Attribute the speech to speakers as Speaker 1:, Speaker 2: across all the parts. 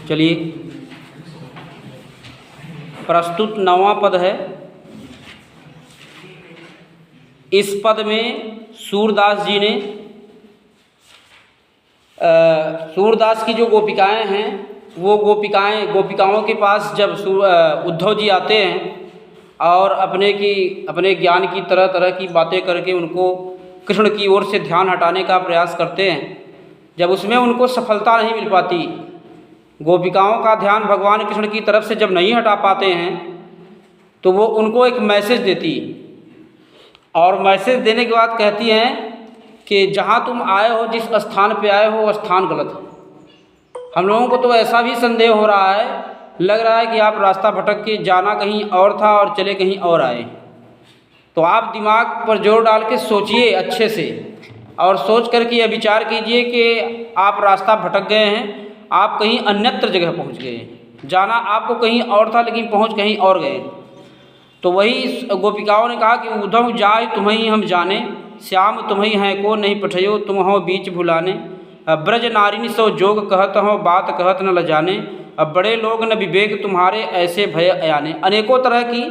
Speaker 1: चलिए, प्रस्तुत 9वां पद है। इस पद में सूरदास जी ने सूरदास की जो गोपिकाएं हैं वो गोपिकाओं के पास जब उद्धव जी आते हैं और अपने ज्ञान की तरह तरह की बातें करके उनको कृष्ण की ओर से ध्यान हटाने का प्रयास करते हैं, जब उसमें उनको सफलता नहीं मिल पाती, गोपिकाओं का ध्यान भगवान कृष्ण की तरफ से जब नहीं हटा पाते हैं, तो वो उनको एक मैसेज देती और मैसेज देने के बाद कहती हैं कि जहाँ तुम आए हो, जिस स्थान पे आए हो, वो स्थान गलत है। हम लोगों को तो ऐसा भी संदेह हो रहा है, लग रहा है कि आप रास्ता भटक के जाना कहीं और था और चले कहीं और आए। तो आप दिमाग पर जोर डाल के सोचिए अच्छे से और सोच करके यह विचार कीजिए कि आप रास्ता भटक गए हैं, आप कहीं अन्यत्र जगह पहुंच गए। जाना आपको कहीं और था लेकिन पहुंच कहीं और गए। तो वही गोपिकाओं ने कहा कि उद्धव जाय तुम्हें हम जाने, श्याम तुम्हें हैं को नहीं पठयो, तुम हो बीच भुलाने। ब्रज नारिनी सो जोग कहत हो, बात कहत न ल जाने। अब बड़े लोग न विवेक तुम्हारे, ऐसे भय अयाने। अनेकों तरह की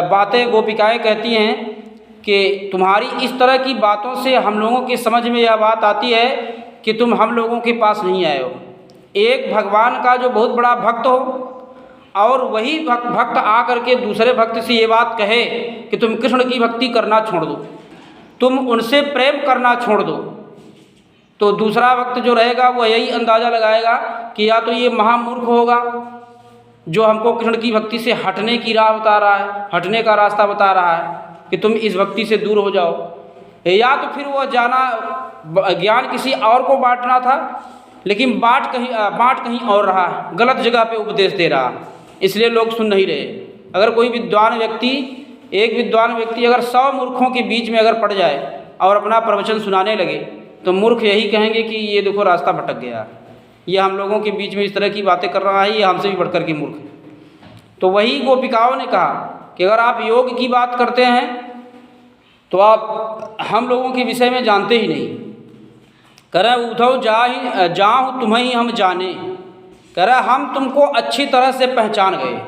Speaker 1: बातें गोपिकाएं कहती हैं कि तुम्हारी इस तरह की बातों से हम लोगों की समझ में यह बात आती है कि तुम हम लोगों के पास नहीं आए हो। एक भगवान का जो बहुत बड़ा भक्त हो और वही भक्त आकर के दूसरे भक्त से ये बात कहे कि तुम कृष्ण की भक्ति करना छोड़ दो, तुम उनसे प्रेम करना छोड़ दो, तो दूसरा भक्त जो रहेगा वो यही अंदाज़ा लगाएगा कि या तो ये महामूर्ख होगा जो हमको कृष्ण की भक्ति से हटने की राह बता रहा है, हटने का रास्ता बता रहा है कि तुम इस भक्ति से दूर हो जाओ, या तो फिर वो ज्ञान किसी और को बांटना था लेकिन बांट कहीं और रहा है, गलत जगह पे उपदेश दे रहा, इसलिए लोग सुन नहीं रहे। अगर कोई एक विद्वान व्यक्ति अगर 100 मूर्खों के बीच में अगर पड़ जाए और अपना प्रवचन सुनाने लगे तो मूर्ख यही कहेंगे कि ये देखो रास्ता भटक गया, ये हम लोगों के बीच में इस तरह की बातें कर रहा है, ये हमसे भी बढ़कर के मूर्ख है। तो वही गोपिकाओं ने कहा कि अगर आप योग की बात करते हैं तो आप हम लोगों के विषय में जानते ही नहीं। कह रहे उद्धव जाहु तुम्हें ही हम जाने, कह रहे हम तुमको अच्छी तरह से पहचान गए।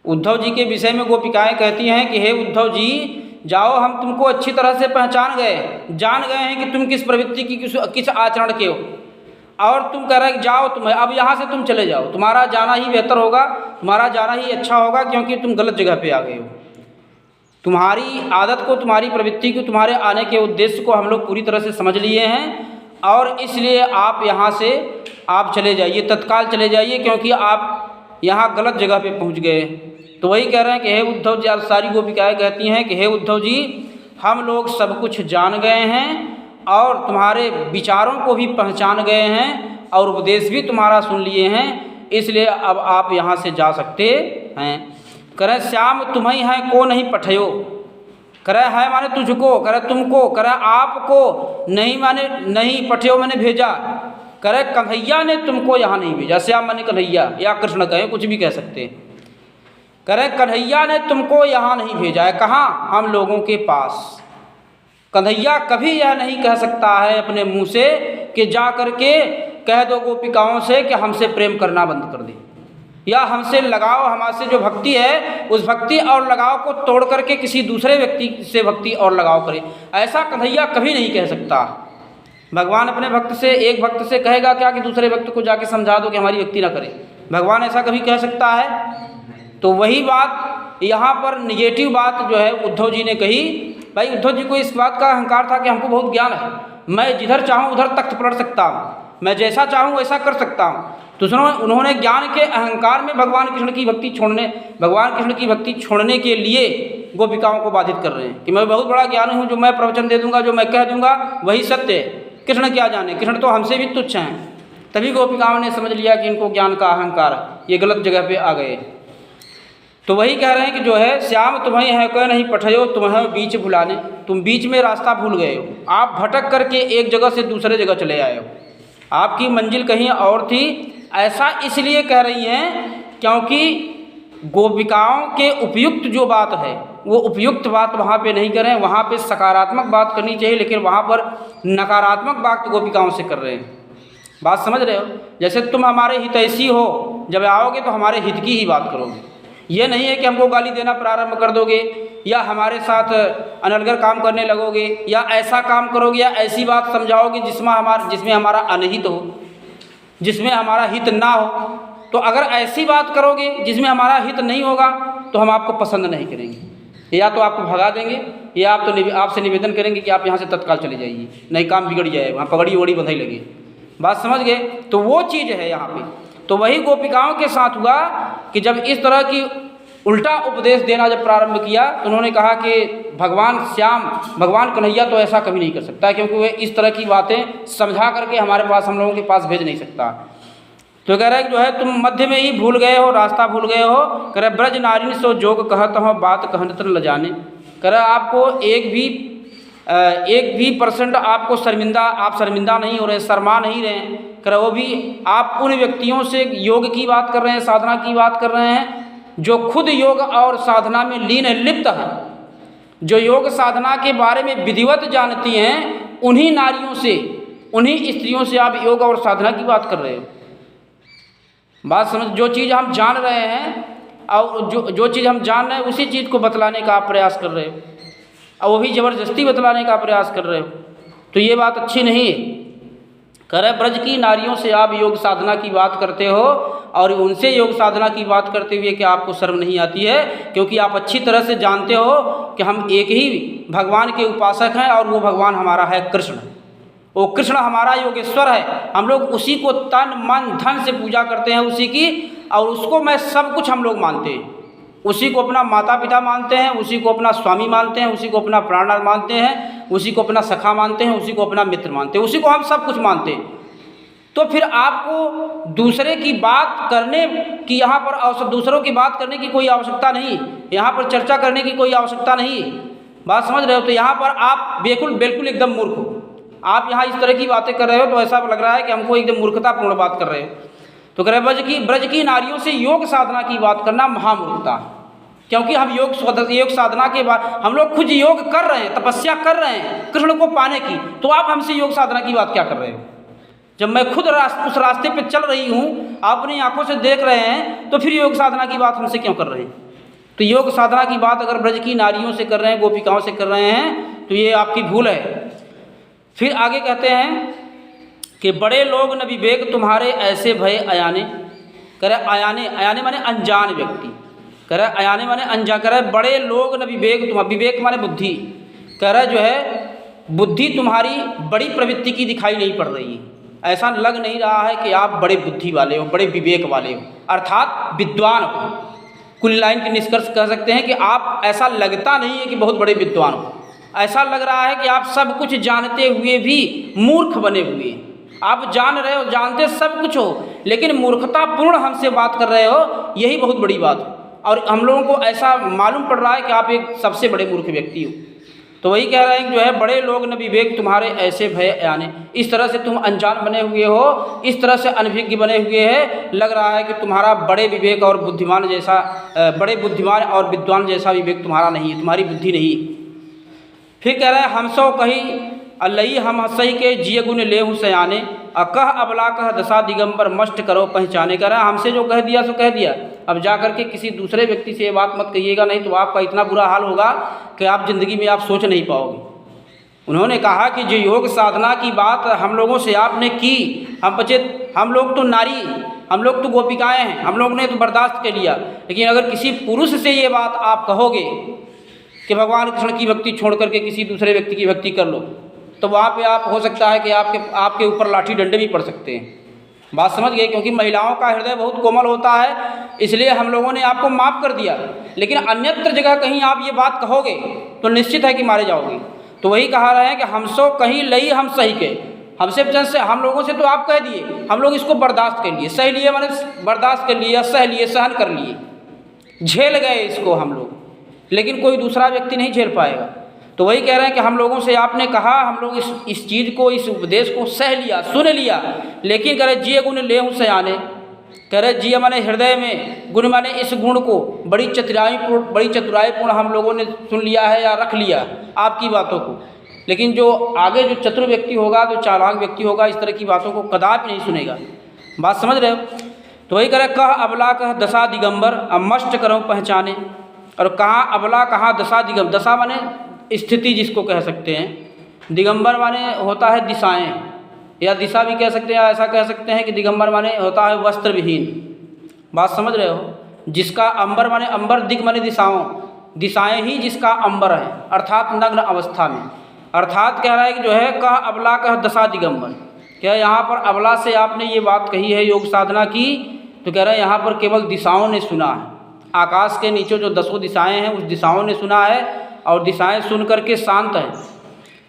Speaker 1: उद्धव जी के विषय में गोपिकाएं कहती हैं कि हे उद्धव जी जाओ, हम तुमको अच्छी तरह से पहचान गए, जान गए हैं कि तुम किस प्रवृत्ति की किस आचरण के हो, और तुम कह रहे जाओ तुम्हें, अब यहाँ से तुम चले जाओ, तुम्हारा जाना ही बेहतर होगा, तुम्हारा जाना ही अच्छा होगा, क्योंकि तुम गलत जगह पे आ गए हो। तुम्हारी आदत को, तुम्हारी प्रवृत्ति को, तुम्हारे आने के उद्देश्य को हम लोग पूरी तरह से समझ लिए हैं और इसलिए आप यहाँ से आप चले जाइए, तत्काल चले जाइए, क्योंकि आप यहाँ गलत जगह पे पहुँच गए। तो वही कह रहे हैं कि हे उद्धव जी, सारी गोपिकाएँ कहती हैं कि हे उद्धव जी हम लोग सब कुछ जान गए हैं और तुम्हारे विचारों को भी पहचान गए हैं और उपदेश भी तुम्हारा सुन लिए हैं, इसलिए अब आप यहाँ से जा सकते हैं। करे श्याम तुम्हें है को नहीं पठयो, करे है माने तुझको, करे तुमको, करे आपको, नहीं माने नहीं, पठयो मैंने भेजा, करे कन्हैया ने तुमको यहाँ नहीं भेजा। श्याम माने कन्हैया या कृष्ण कहें, कुछ भी कह सकते हैं। करे कन्हैया ने तुमको यहाँ नहीं भेजा है, कहाँ? हम लोगों के पास। कन्हैया कभी यह नहीं कह सकता है अपने मुंह से कि जा करके कह दो गोपिकाओं से कि हमसे प्रेम करना बंद कर दे, या हमसे लगाव, हमारे जो भक्ति है उस भक्ति और लगाव को तोड़ करके किसी दूसरे व्यक्ति से भक्ति और लगाव करे। ऐसा कन्हैया कभी नहीं कह सकता। भगवान अपने भक्त से, एक भक्त से कहेगा क्या कि दूसरे भक्त को जाके समझा दो कि हमारी भक्ति ना करे? भगवान ऐसा कभी कह सकता है? तो वही बात यहाँ पर निगेटिव बात जो है उद्धव जी ने कही। भाई उद्धव जी को इस बात का अहंकार था कि हमको बहुत ज्ञान है, मैं जिधर चाहूँ उधर तख्त पलट सकता हूँ, मैं जैसा चाहूँ वैसा कर सकता हूँ। तो उन्होंने ज्ञान के अहंकार में भगवान कृष्ण की भक्ति छोड़ने के लिए गोपिकाओं को बाधित कर रहे हैं कि मैं बहुत बड़ा ज्ञानी हूँ, जो मैं प्रवचन दे दूंगा, जो मैं कह दूंगा वही सत्य है, कृष्ण क्या जाने, कृष्ण तो हमसे भी तुच्छ हैं। तभी गोपिकाओं ने समझ लिया कि इनको ज्ञान का अहंकार, ये गलत जगह पे आ गए। तो वही कह रहे हैं कि जो है श्याम तुम्हें है कह नहीं पठयो, तुम्हें बीच भुलाने, तुम बीच में रास्ता भूल गए हो, आप भटक करके एक जगह से दूसरे जगह चले आए हो, आपकी मंजिल कहीं और थी। ऐसा इसलिए कह रही हैं क्योंकि गोपिकाओं के उपयुक्त जो बात है वो उपयुक्त बात वहाँ पे नहीं करें, वहाँ पे सकारात्मक बात करनी चाहिए, लेकिन वहाँ पर नकारात्मक बात गोपिकाओं से कर रहे हैं। बात समझ रहे हो? जैसे तुम हमारे हितैषी हो, जब आओगे तो हमारे हित की ही बात करोगे। ये नहीं है कि हमको गाली देना प्रारंभ कर दोगे या हमारे साथ अनर्गल काम करने लगोगे या ऐसा काम करोगे या ऐसी बात समझाओगे जिसमें हमारा अनहित हो, जिसमें हमारा हित ना हो। तो अगर ऐसी बात करोगे जिसमें हमारा हित नहीं होगा तो हम आपको पसंद नहीं करेंगे, या तो आपको भगा देंगे या आपसे निवेदन करेंगे कि आप यहाँ से तत्काल चले जाइए, नहीं काम बिगड़ जाए, वहाँ पगड़ी वगड़ी बंधाई लगे। बात समझ गए? तो वो चीज़ है यहाँ पे। तो वही गोपिकाओं के साथ हुआ कि जब इस तरह की उल्टा उपदेश देना जब प्रारंभ किया तो उन्होंने कहा कि भगवान श्याम, भगवान कन्हैया तो ऐसा कभी नहीं कर सकता, क्योंकि वे इस तरह की बातें समझा करके हमारे पास, हम लोगों के पास भेज नहीं सकता। तो कह रहे जो है तुम मध्य में ही भूल गए हो, रास्ता भूल गए हो। कह रहे ब्रज नारिन सो जोग कहत हो, बात कहन न जाने। कह रहे आपको एक भी परसेंट आपको आप शर्मिंदा नहीं हो रहे, शर्मा नहीं रहे। कह रहे वो भी आप उन व्यक्तियों से योग की बात कर रहे हैं, साधना की बात कर रहे हैं जो खुद योग और साधना में लीन लिप्त हैं, जो योग साधना के बारे में विधिवत जानती हैं। उन्हीं नारियों से, उन्हीं स्त्रियों से आप योग और साधना की बात कर रहे हो। बात समझ? जो चीज़ हम जान रहे हैं और जो चीज़ हम जान रहे हैं उसी चीज़ को बतलाने का आप प्रयास कर रहे हो, और वो भी ज़बरदस्ती बतलाने का प्रयास कर रहे हो। तो ये बात अच्छी नहीं है। कह रहे ब्रज की नारियों से आप योग साधना की बात करते हो और उनसे योग साधना की बात करते हुए कि आपको शर्म नहीं आती है, क्योंकि आप अच्छी तरह से जानते हो कि हम एक ही भगवान के उपासक हैं और वो भगवान हमारा है कृष्ण। वो कृष्ण हमारा योगेश्वर है, हम लोग उसी को तन मन धन से पूजा करते हैं उसी की, और उसको मैं सब कुछ हम लोग मानते हैं। उसी को अपना माता पिता मानते हैं, उसी को अपना स्वामी मानते हैं, उसी को अपना प्राणनाथ मानते हैं, उसी को अपना सखा मानते हैं, उसी को अपना मित्र मानते हैं, उसी को हम सब कुछ मानते हैं। तो फिर आपको दूसरे की बात करने की यहाँ पर दूसरों की बात करने की कोई आवश्यकता नहीं, यहाँ पर चर्चा करने की कोई आवश्यकता नहीं। बात समझ रहे हो? तो यहाँ पर आप बिल्कुल एकदम मूर्ख हो। आप यहाँ इस तरह की बातें कर रहे हो तो ऐसा लग रहा है कि हमको एकदम मूर्खतापूर्ण बात कर रहे हो। तो कह रहे ब्रज की नारियों से योग साधना की बात करना महामूर्खता है, क्योंकि हम योग साधना के बाद हम लोग खुद योग कर रहे हैं, तपस्या कर रहे हैं कृष्ण को पाने की, तो आप हमसे योग साधना की बात क्या कर रहे हो? जब मैं खुद उस रास्ते पे चल रही हूँ, आप अपनी आंखों से देख रहे हैं, तो फिर योग साधना की बात हमसे क्यों कर रहे हैं? तो योग साधना की बात अगर ब्रज की नारियों से कर रहे हैं, गोपिकाओं से कर रहे हैं, तो ये आपकी भूल है। फिर आगे कहते हैं कि बड़े लोग न विवेक तुम्हारे ऐसे भय अयाने। कह रहे अयाने माने अनजान व्यक्ति, कह रहे अयाने माने अनजान, कह रहे बड़े लोग न विवेक विवेक माने बुद्धि। कह रहे जो है बुद्धि तुम्हारी बड़ी प्रवृत्ति की दिखाई नहीं पड़ रही है, ऐसा लग नहीं रहा है कि आप बड़े बुद्धि वाले हो, बड़े विवेक वाले हो, अर्थात विद्वान हो। कुल लाइन के निष्कर्ष कह सकते हैं कि आप, ऐसा लगता नहीं है कि बहुत बड़े विद्वान हो, ऐसा लग रहा है कि आप सब कुछ जानते हुए भी मूर्ख बने हुए हैं। आप जान रहे हो, जानते सब कुछ हो, लेकिन मूर्खतापूर्ण हमसे बात कर रहे हो, यही बहुत बड़ी बात है। और हम लोगों को ऐसा मालूम पड़ रहा है कि आप एक सबसे बड़े मूर्ख व्यक्ति हो। तो वही कह रहे हैं कि जो है बड़े लोग न विवेक तुम्हारे ऐसे भय आने। इस तरह से तुम अनजान बने हुए हो, इस तरह से अनभिज्ञ बने हुए हैं, लग रहा है कि तुम्हारा बड़े विवेक और बुद्धिमान जैसा, बड़े बुद्धिमान और विद्वान जैसा विवेक तुम्हारा नहीं है, तुम्हारी बुद्धि नहीं। फिर कह रहे हैं हम सो कही अल्लई हम हसई के जिय गुण ले हूँ सयाने, अकह अबला कह दशा दिगंबर मस्ट करो पहचाने। कह रहा है हमसे जो कह दिया सो कह दिया, अब जा कर के किसी दूसरे व्यक्ति से ये बात मत कहिएगा, नहीं तो आपका इतना बुरा हाल होगा कि आप ज़िंदगी में आप सोच नहीं पाओगे। उन्होंने कहा कि जो योग साधना की बात हम लोगों से आपने की, हम लोग तो नारी, हम लोग तो गोपिकाएँ हैं, हम लोग ने तो बर्दाश्त कर लिया, लेकिन अगर किसी पुरुष से ये बात आप कहोगे कि भगवान कृष्ण की भक्ति छोड़ करके किसी दूसरे व्यक्ति की भक्ति कर लो, तो वहाँ पे आप हो सकता है कि आपके ऊपर लाठी डंडे भी पड़ सकते हैं। बात समझ गए? क्योंकि महिलाओं का हृदय बहुत कोमल होता है, इसलिए हम लोगों ने आपको माफ़ कर दिया, लेकिन अन्यत्र जगह कहीं आप ये बात कहोगे तो निश्चित है कि मारे जाओगे। तो वही कहा रहे हैं कि हम सो कहीं लई हम सही के, हमसे हम लोगों से तो आप कह दिए, हम लोग इसको बर्दाश्त कर लिए, सह लिए माने बर्दाश्त कर लिए, सह लिए, सहन कर लिए, झेल गए इसको हम लोग, लेकिन कोई दूसरा व्यक्ति नहीं झेल पाएगा। तो वही कह रहे हैं कि हम लोगों से आपने कहा, हम लोग इस चीज़ को, इस उपदेश को सह लिया, सुन लिया, लेकिन कह रहे जिय गुण ले हूँ सयाने। कह रहे जिय माने हृदय में, गुण माने इस गुण को बड़ी चतुराईपूर्ण हम लोगों ने सुन लिया है या रख लिया आपकी बातों को। लेकिन जो आगे जो चतुर व्यक्ति होगा, जो चालाक व्यक्ति होगा, इस तरह की बातों को कदापि नहीं सुनेगा। बात समझ रहे हो? तो वही करे, कह अबला कह दशा दिगंबर अमष्ट करो पहचाने। और कहाँ अबला कहाँ दशा दिगंबर, दशा माने स्थिति जिसको कह सकते हैं, दिगंबर माने होता है दिशाएं, या दिशा भी कह सकते हैं, ऐसा कह सकते हैं कि दिगंबर माने होता है वस्त्र विहीन। बात समझ रहे हो? जिसका अंबर माने अंबर, दिग माने दिशाओं, दिशाएं ही जिसका अंबर है, अर्थात नग्न अवस्था में। अर्थात कह रहा है कि जो है कह अबला कह दशा दिगंबर, क्या यहाँ पर अबला से आपने ये बात कही है योग साधना की, तो कह रहा है यहाँ पर केवल दिशाओं ने सुना है। आकाश के नीचे जो 10 दिशाएं हैं उस दिशाओं ने सुना है, और दिशाएं सुन करके शांत है।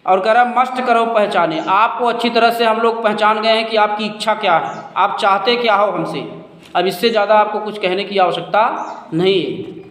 Speaker 1: और कह रहा है मष्ट करो पहचाने, आपको अच्छी तरह से हम लोग पहचान गए हैं कि आपकी इच्छा क्या है, आप चाहते क्या हो हमसे। अब इससे ज़्यादा आपको कुछ कहने की आवश्यकता नहीं है।